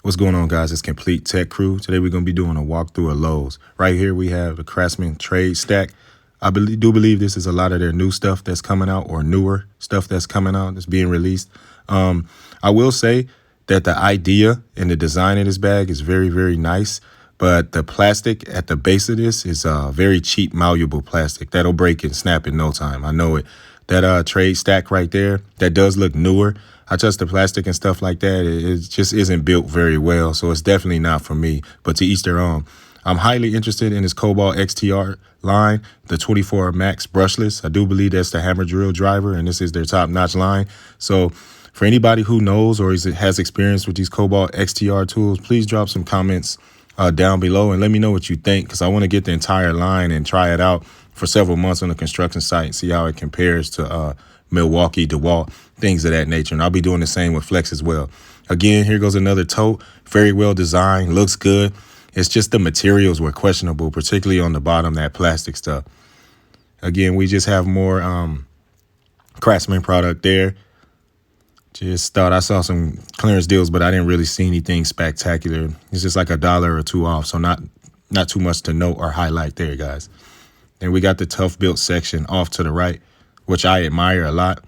What's going on, guys? It's Complete Tech Crew. Today we're going to be doing a walkthrough of Lowe's. Right here we have the Craftsman trade stack. I do believe this is a lot of their new stuff that's coming out, or newer stuff that's coming out that's being released. I will say that the idea and the design of this bag is very, very nice, but the plastic at the base of this is very cheap, malleable plastic that'll break and snap in no time. I know it. That trade stack right there, that does look newer. I touch the plastic and stuff like that. It just isn't built very well, so it's definitely not for me, but to each their own. I'm highly interested in this Kobalt XTR line, the 24 Max brushless. I do believe that's the hammer drill driver, and this is their top-notch line. So for anybody who knows or has experience with these Kobalt XTR tools, please drop some comments down below and let me know what you think, because I want to get the entire line and try it out for several months on the construction site and see how it compares to Milwaukee, DeWalt, things of that nature. And I'll be doing the same with Flex as well. Again, here goes another tote. Very well designed, looks good. It's just the materials were questionable, particularly on the bottom, that plastic stuff. Again, we just have more Craftsman product there. Just thought I saw some clearance deals, but I didn't really see anything spectacular. It's just like $1 or $2 off, so not too much to note or highlight there, guys. And we got the tough built section off to the right, which I admire a lot.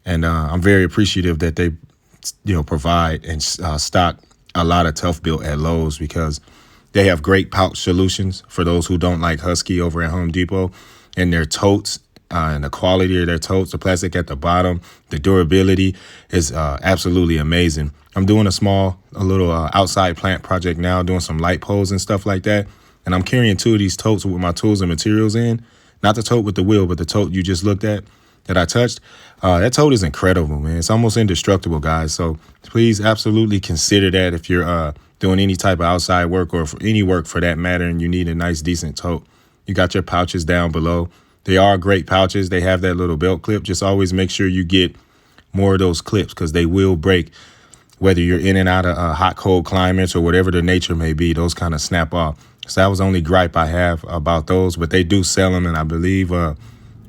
And I'm very appreciative that they, provide and stock a lot of tough built at Lowe's, because they have great pouch solutions for those who don't like Husky over at Home Depot. And their totes and the quality of their totes, the plastic at the bottom, the durability is absolutely amazing. I'm doing a little outside plant project now, doing some light poles and stuff like that. And I'm carrying 2 of these totes with my tools and materials in. Not the tote with the wheel, but the tote you just looked at that I touched. That tote is incredible, man. It's almost indestructible, guys. So please absolutely consider that if you're doing any type of outside work, or for any work for that matter, and you need a nice, decent tote. You got your pouches down below. They are great pouches. They have that little belt clip. Just always make sure you get more of those clips, because they will break, whether you're in and out of hot, cold climates or whatever the nature may be. Those kind of snap off. So that was the only gripe I have about those, but they do sell them, and I believe a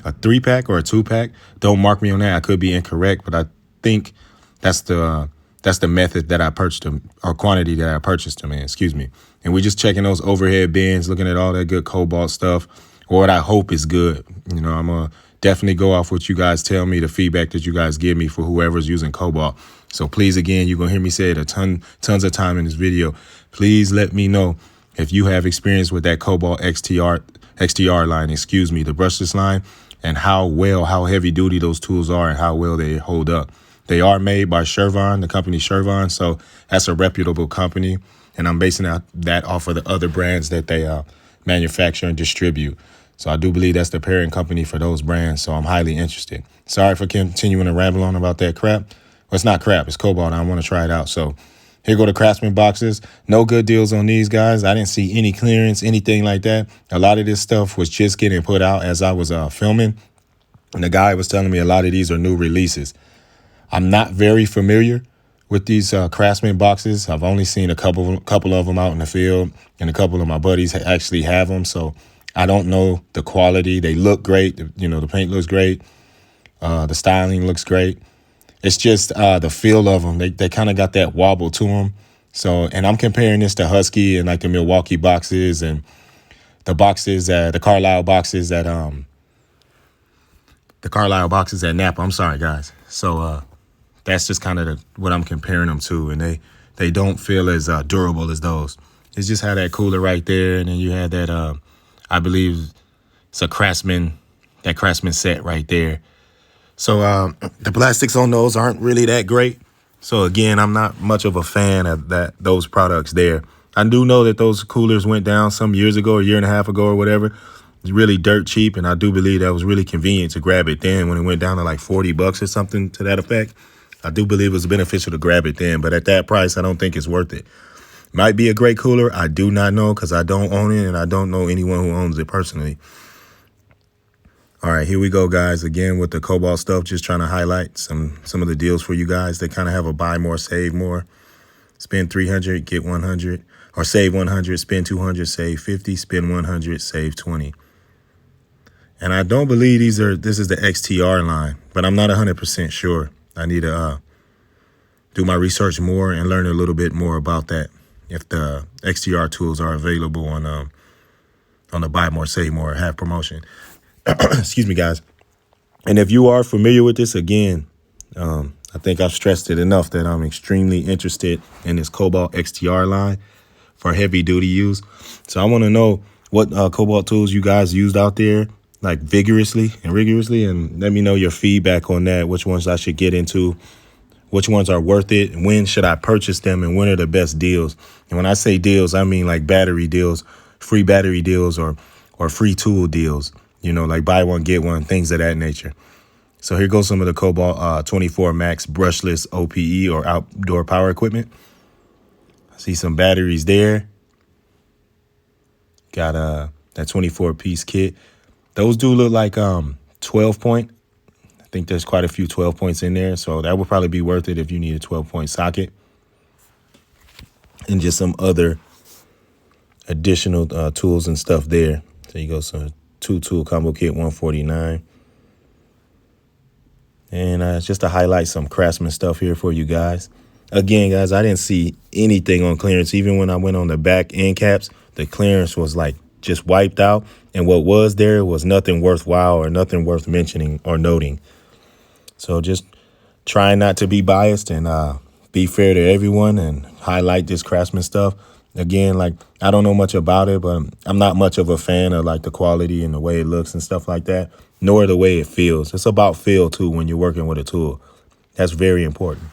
3-pack or a 2-pack. Don't mark me on that. I could be incorrect, but I think that's the method that I purchased them, or quantity that I purchased them in, excuse me. And we're just checking those overhead bins, looking at all that good Kobalt stuff, or what I hope is good. I'm going to definitely go off what you guys tell me, the feedback that you guys give me for whoever's using Kobalt. So please, again, you're going to hear me say it tons of time in this video. Please let me know if you have experience with that Kobalt XTR line, the brushless line, and how heavy duty those tools are and how well they hold up. They are made by Shervon, the company Shervon, so that's a reputable company, and I'm basing that off of the other brands that they manufacture and distribute. So I do believe that's the parent company for those brands, so I'm highly interested. Sorry for continuing to ramble on about that crap. Well, it's not crap, it's Kobalt. I want to try it out. So here go the Craftsman boxes. No good deals on these, guys. I didn't see any clearance, anything like that. A lot of this stuff was just getting put out as I was filming. And the guy was telling me a lot of these are new releases. I'm not very familiar with these Craftsman boxes. I've only seen a couple of them out in the field, and a couple of my buddies actually have them. So I don't know the quality. They look great. The paint looks great. The styling looks great. It's just the feel of them. They kind of got that wobble to them. So, and I'm comparing this to Husky and like the Milwaukee boxes and the Carlisle boxes at Napa. I'm sorry, guys. So that's just kind of what I'm comparing them to, and they don't feel as durable as those. It's just had that cooler right there, and then you had that I believe it's a Craftsman set right there. So the plastics on those aren't really that great. So again, I'm not much of a fan of those products there. I do know that those coolers went down some years ago, a year and a half ago or whatever. It's really dirt cheap, and I do believe that was really convenient to grab it then when it went down to like $40 or something to that effect. I do believe it was beneficial to grab it then, but at that price, I don't think it's worth it. Might be a great cooler. I do not know, because I don't own it, and I don't know anyone who owns it personally. All right, here we go, guys. Again, with the Kobalt stuff, just trying to highlight some of the deals for you guys. They kind of have a buy more, save more. Spend 300, get 100, or save 100, spend 200, save 50, spend 100, save 20. And I don't believe this is the XTR line, but I'm not 100% sure. I need to do my research more and learn a little bit more about that. If the XTR tools are available on the buy more, save more, have promotion. Excuse me, guys. And if you are familiar with this, again, I think I've stressed it enough that I'm extremely interested in this Kobalt XTR line for heavy duty use. So I want to know what Kobalt tools you guys used out there, like vigorously and rigorously, and let me know your feedback on that, which ones I should get into, which ones are worth it, when should I purchase them, and when are the best deals. And when I say deals, I mean like battery deals, free battery deals, or free tool deals, like buy one, get one, things of that nature. So here goes some of the Kobalt 24 Max brushless OPE or outdoor power equipment. I see some batteries there. Got that 24 piece kit. Those do look like 12 point. I think there's quite a few 12 points in there. So that would probably be worth it if you need a 12 point socket. And just some other additional tools and stuff there. So you go some 2-tool combo kit, $149. And just to highlight some Craftsman stuff here for you guys. Again, guys, I didn't see anything on clearance. Even when I went on the back end caps, the clearance was like just wiped out. And what was there was nothing worthwhile or nothing worth mentioning or noting. So just trying not to be biased and be fair to everyone and highlight this Craftsman stuff. Again, like, I don't know much about it, but I'm not much of a fan of like the quality and the way it looks and stuff like that, nor the way it feels. It's about feel too when you're working with a tool. That's very important.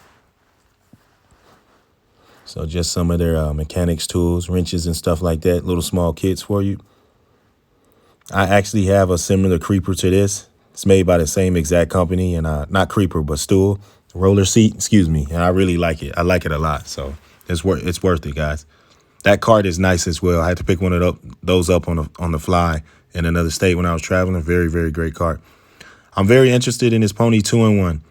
So just some of their mechanics tools, wrenches and stuff like that, little small kits for you. I actually have a similar creeper to this. It's made by the same exact company, and not creeper, but stool, roller seat, excuse me. And I really like it. I like it a lot. So it's worth it, guys. That cart is nice as well. I had to pick one of those up on the fly in another state when I was traveling. Very, very great cart. I'm very interested in this Pony 2-in-1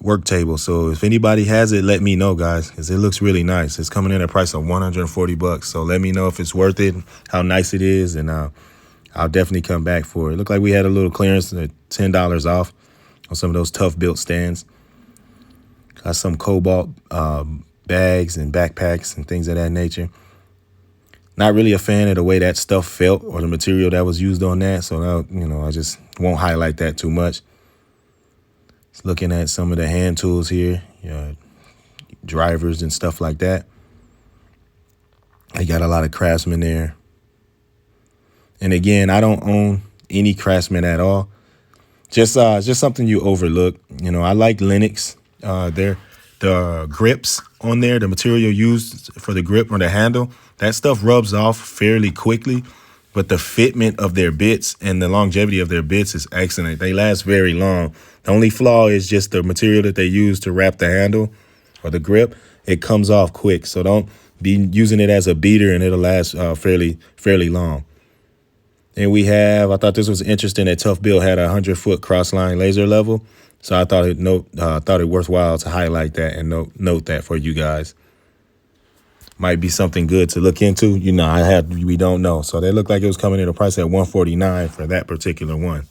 work table. So if anybody has it, let me know, guys, because it looks really nice. It's coming in at a price of $140. So let me know if it's worth it, how nice it is, and I'll definitely come back for it. Looked like we had a little clearance at $10 off on some of those tough built stands. Got some Kobalt bags and backpacks and things of that nature. Not really a fan of the way that stuff felt or the material that was used on that. So, I just won't highlight that too much. Just looking at some of the hand tools here, drivers and stuff like that. I got a lot of Craftsman there. And again, I don't own any Craftsman at all. Just something you overlook. I like Linux. The grips on there, the material used for the grip or the handle, that stuff rubs off fairly quickly. But the fitment of their bits and the longevity of their bits is excellent. They last very long. The only flaw is just the material that they use to wrap the handle or the grip. It comes off quick. So don't be using it as a beater and it'll last fairly long. And I thought this was interesting that Tough Build had a 100-foot cross-line laser level. So I thought it worthwhile to highlight that and note that for you guys. Might be something good to look into. We don't know. So they looked like it was coming in a price at $149 for that particular one.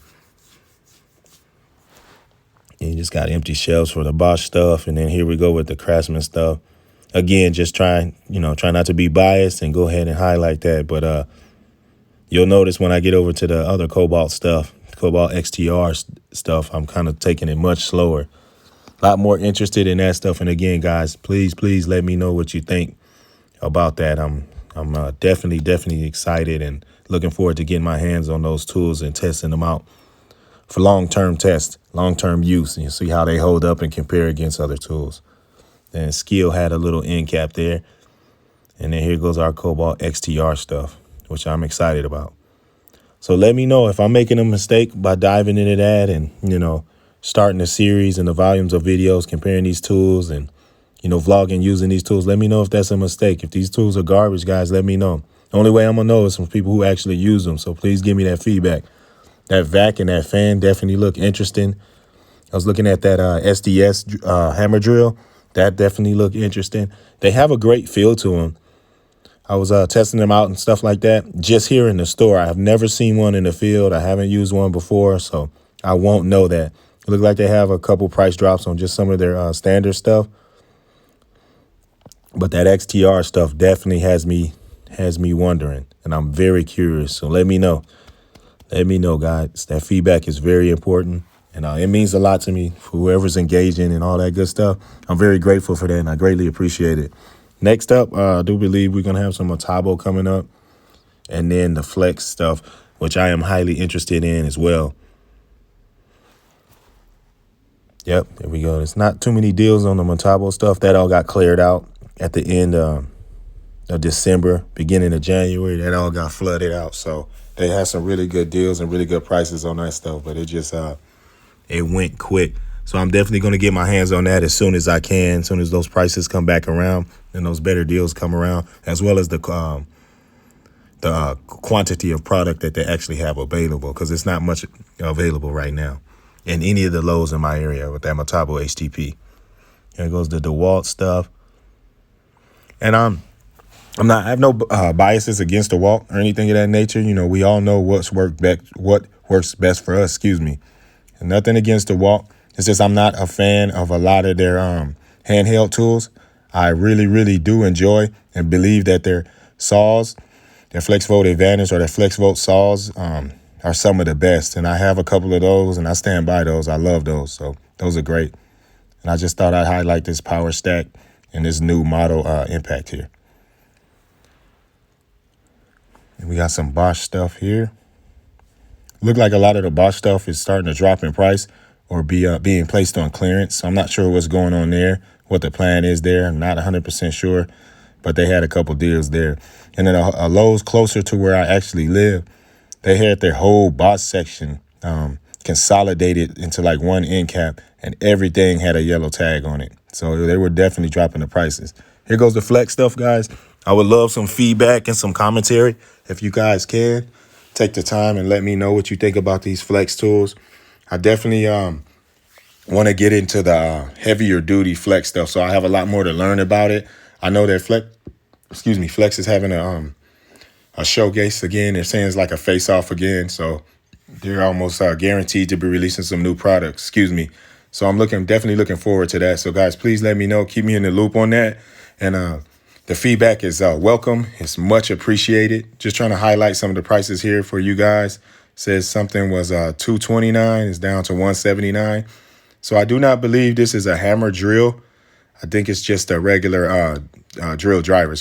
And you just got empty shelves for the Bosch stuff. And then here we go with the Craftsman stuff. Again, just try not to be biased and go ahead and highlight that. But you'll notice when I get over to the other Kobalt stuff, Kobalt XTR stuff, I'm kind of taking it much slower. A lot more interested in that stuff. And again, guys, please let me know what you think about that. I'm definitely excited and looking forward to getting my hands on those tools and testing them out for long-term tests, long-term use, and you see how they hold up and compare against other tools. And Skill had a little end cap there. And then here goes our Kobalt XTR stuff, which I'm excited about. So let me know if I'm making a mistake by diving into that and, starting a series and the volumes of videos comparing these tools and, vlogging using these tools. Let me know if that's a mistake. If these tools are garbage, guys, let me know. The only way I'm going to know is from people who actually use them. So please give me that feedback. That vac and that fan definitely look interesting. I was looking at that SDS hammer drill. That definitely looked interesting. They have a great feel to them. I was testing them out and stuff like that just here in the store. I have never seen one in the field. I haven't used one before, so I won't know that. It looked like they have a couple price drops on just some of their standard stuff. But that XTR stuff definitely has me wondering, and I'm very curious. So let me know. Let me know, guys. That feedback is very important, and it means a lot to me for whoever's engaging and all that good stuff. I'm very grateful for that, and I greatly appreciate it. Next up, I do believe we're going to have some Metabo coming up, and then the Flex stuff, which I am highly interested in as well. Yep, there we go. There's not too many deals on the Metabo stuff. That all got cleared out at the end of December, beginning of January. That all got flooded out. So they had some really good deals and really good prices on that stuff, but it just it went quick. So I'm definitely going to get my hands on that as soon as I can, as soon as those prices come back around and those better deals come around, as well as the quantity of product that they actually have available, because it's not much available right now in any of the Lowe's in my area with that Metabo HTP. Here goes the DeWalt stuff. And I have no biases against DeWalt or anything of that nature. You know, we all know what works best for us, and nothing against DeWalt. It's just I'm not a fan of a lot of their handheld tools. I really, really do enjoy and believe that their saws, their FlexVolt Advantage or their FlexVolt saws are some of the best. And I have a couple of those, and I stand by those. I love those. So those are great. And I just thought I'd highlight this power stack and this new model impact here. And we got some Bosch stuff here. Look like a lot of the Bosch stuff is starting to drop in price or being placed on clearance. So I'm not sure what's going on there, what the plan is there. I'm not 100% sure, but they had a couple deals there. And then a Lowe's closer to where I actually live, they had their whole Bosch section consolidated into like one end cap, and everything had a yellow tag on it. So they were definitely dropping the prices. Here goes the Flex stuff, guys. I would love some feedback and some commentary if you guys can. Take the time and let me know what you think about these Flex tools. I definitely want to get into the heavier duty Flex stuff, so I have a lot more to learn about it. I know that Flex is having a showcase again. They're saying it's like a face-off again, so they're almost guaranteed to be releasing some new products. So I'm definitely looking forward to that. So guys, please let me know. Keep me in the loop on that. And the feedback is welcome. It's much appreciated. Just trying to highlight some of the prices here for you guys. Says something was $229. It's down to $179. So I do not believe this is a hammer drill. I think it's just a regular drill driver,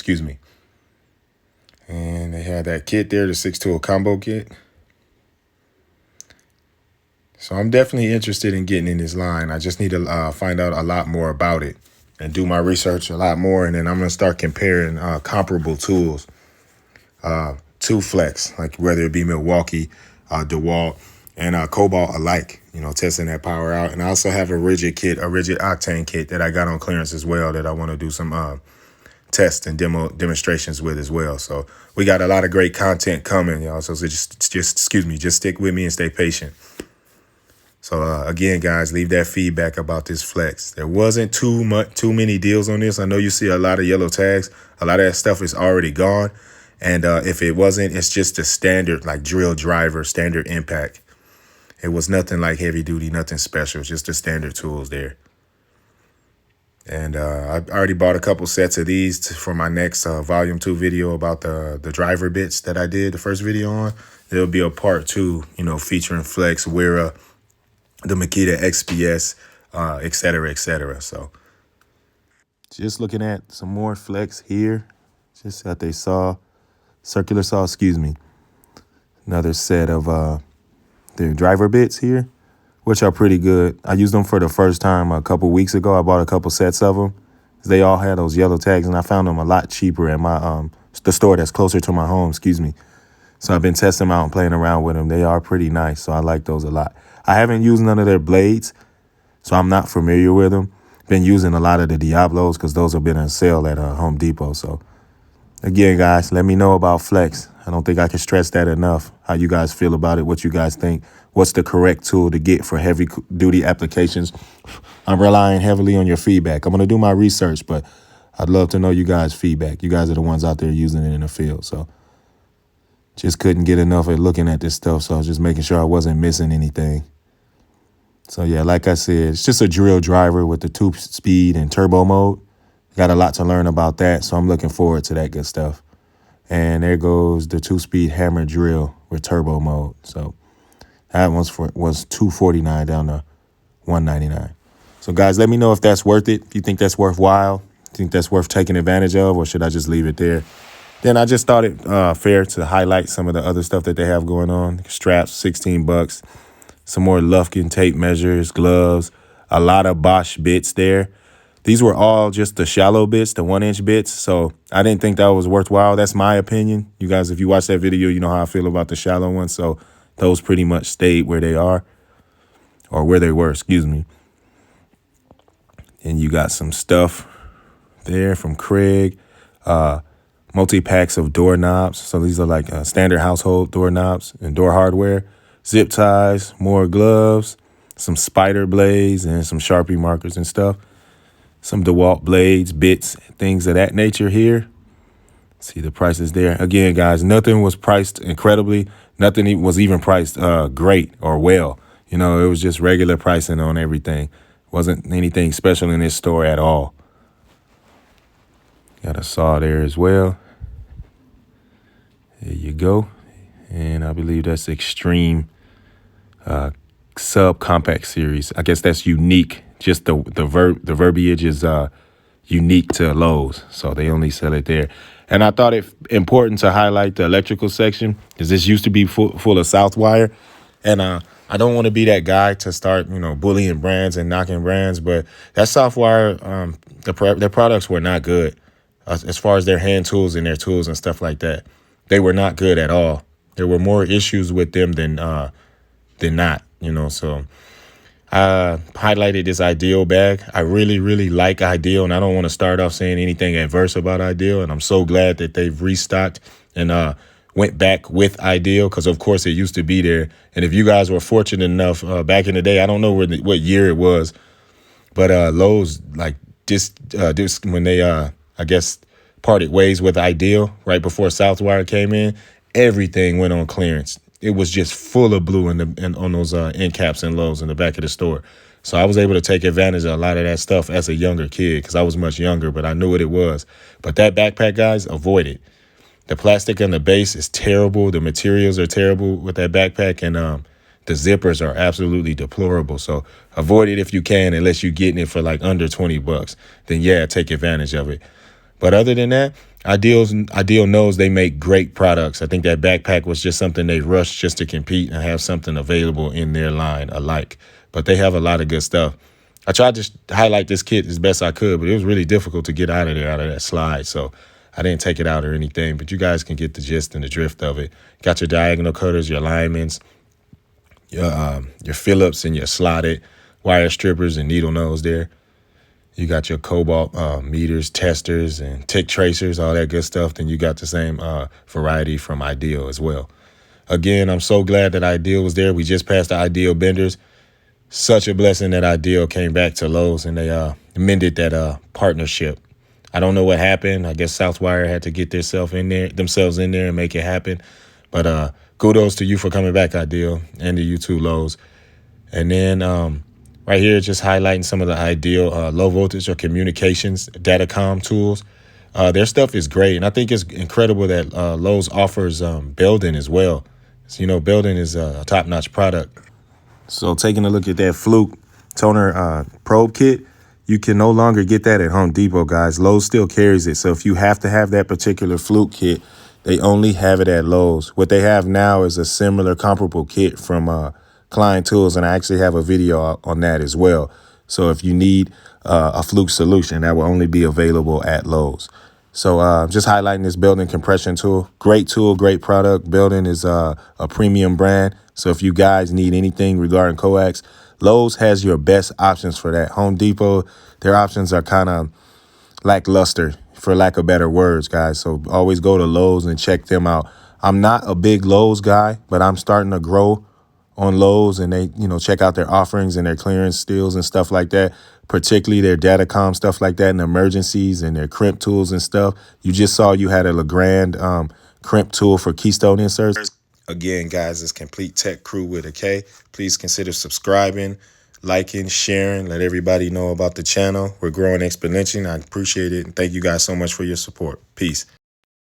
And they had that kit there, the 6-tool combo kit. So I'm definitely interested in getting in this line. I just need to find out a lot more about it and do my research a lot more. And then I'm going to start comparing comparable tools to Flex, like whether it be Milwaukee, DeWalt, and Kobalt alike, testing that power out. And I also have a rigid octane kit that I got on clearance as well that I want to do some tests and demonstrations with as well. So we got a lot of great content coming, y'all. So just stick with me and stay patient. So again, guys, leave that feedback about this Flex. There wasn't too many deals on this. I know you see a lot of yellow tags. A lot of that stuff is already gone. And if it wasn't, it's just a standard like drill driver, standard impact. It was nothing like heavy duty, nothing special, just the standard tools there. And I already bought a couple sets of these for my next volume 2 video about the driver bits that I did the first video on. There'll be a part 2, featuring Flex, Wera, the Makita XPS, et cetera, et cetera. So just looking at some more Flex here. Just that they circular saw, Another set of their driver bits here, which are pretty good. I used them for the first time a couple weeks ago. I bought a couple sets of them. They all had those yellow tags, and I found them a lot cheaper at my the store that's closer to my home, So I've been testing them out and playing around with them. They are pretty nice, so I like those a lot. I haven't used none of their blades, so I'm not familiar with them. Been using a lot of the Diablos because those have been on sale at Home Depot. So again, guys, let me know about Flex. I don't think I can stress that enough, how you guys feel about it, what you guys think. What's the correct tool to get for heavy duty applications? I'm relying heavily on your feedback. I'm going to do my research, but I'd love to know you guys' feedback. You guys are the ones out there using it in the field. So just couldn't get enough at looking at this stuff. So I was just making sure I wasn't missing anything. So yeah, like I said, it's just a drill driver with the 2-speed and turbo mode. Got a lot to learn about that, so I'm looking forward to that good stuff. And there goes the 2-speed hammer drill with turbo mode. So that was $249 down to $199. So guys, let me know if that's worth it. If you think that's worthwhile, think that's worth taking advantage of, or should I just leave it there? Then I just thought it fair to highlight some of the other stuff that they have going on. Straps, $16. Some more Lufkin tape measures, gloves, a lot of Bosch bits there. These were all just the shallow bits, the 1-inch bits. So I didn't think that was worthwhile. That's my opinion. You guys, if you watch that video, you know how I feel about the shallow ones. So those pretty much stayed where they are, or where they were, excuse me. And you got some stuff there from Craig. Multi-packs of doorknobs. So these are like standard household doorknobs and door hardware. Zip ties, more gloves, some spider blades, and some Sharpie markers and stuff. Some DeWalt blades, bits, things of that nature here. See the prices there. Again, guys, nothing was priced incredibly. Nothing was even priced great or well. You know, it was just regular pricing on everything. Wasn't anything special in this store at all. Got a saw there as well. There you go. And I believe that's Extreme Subcompact Series. I guess that's unique. Just the verbiage is unique to Lowe's, so they only sell it there. And I thought it important to highlight the electrical section, because this used to be full of Southwire, and I don't want to be that guy to start, bullying brands and knocking brands, but that Southwire, their products were not good as far as their hand tools and their tools and stuff like that. They were not good at all. There were more issues with them than not, so I highlighted this Ideal bag. I really, really like Ideal, and I don't want to start off saying anything adverse about Ideal, and I'm so glad that they've restocked and went back with Ideal, because, of course, it used to be there. And if you guys were fortunate enough back in the day, I don't know what year it was, but Lowe's, like this when they, I guess, parted ways with Ideal right before Southwire came in, everything went on clearance. It was just full of blue on those end caps and Lowe's in the back of the store. So I was able to take advantage of a lot of that stuff as a younger kid, because I was much younger, but I knew what it was. But that backpack, guys, avoid it. The plastic on the base is terrible. The materials are terrible with that backpack, and the zippers are absolutely deplorable. So avoid it if you can, unless you're getting it for like under $20. Then yeah, take advantage of it. But other than that, Ideal knows they make great products. I think that backpack was just something they rushed just to compete and have something available in their line alike. But they have a lot of good stuff. I tried to highlight this kit as best I could, but it was really difficult to get out of that slide. So I didn't take it out or anything, but you guys can get the gist and the drift of it. Got your diagonal cutters, your alignments, your Phillips and your slotted wire strippers and needle nose there. You got your Kobalt meters, testers, and tick tracers, all that good stuff. Then you got the same variety from Ideal as well. Again, I'm so glad that Ideal was there. We just passed the Ideal benders. Such a blessing that Ideal came back to Lowe's and they amended that partnership. I don't know what happened. I guess Southwire had to get themselves in there and make it happen. But kudos to you for coming back, Ideal, and to you too, Lowe's. And then right here, just highlighting some of the Ideal low voltage or communications datacom tools. Their stuff is great, and I think it's incredible that Lowe's offers Belden as well. So, Belden is a top-notch product. So taking a look at that Fluke toner probe kit, you can no longer get that at Home Depot, guys. Lowe's still carries it. So if you have to have that particular Fluke kit, they only have it at Lowe's. What they have now is a similar comparable kit from Klein Tools, and I actually have a video on that as well. So if you need a Fluke solution, that will only be available at Lowe's. So just highlighting this Belden compression tool. Great tool, great product. Belden is a premium brand. So if you guys need anything regarding coax, Lowe's has your best options for that. Home Depot, their options are kind of lackluster, for lack of better words, guys. So always go to Lowe's and check them out. I'm not a big Lowe's guy, but I'm starting to grow on Lowe's, and they, check out their offerings and their clearance deals and stuff like that, particularly their datacom stuff like that and emergencies and their crimp tools and stuff. You just saw you had a Legrand crimp tool for keystone inserts. Again, guys, it's Complete Tech Crew with a K. Please consider subscribing, liking, sharing, let everybody know about the channel. We're growing exponentially. I appreciate it. And thank you guys so much for your support. Peace.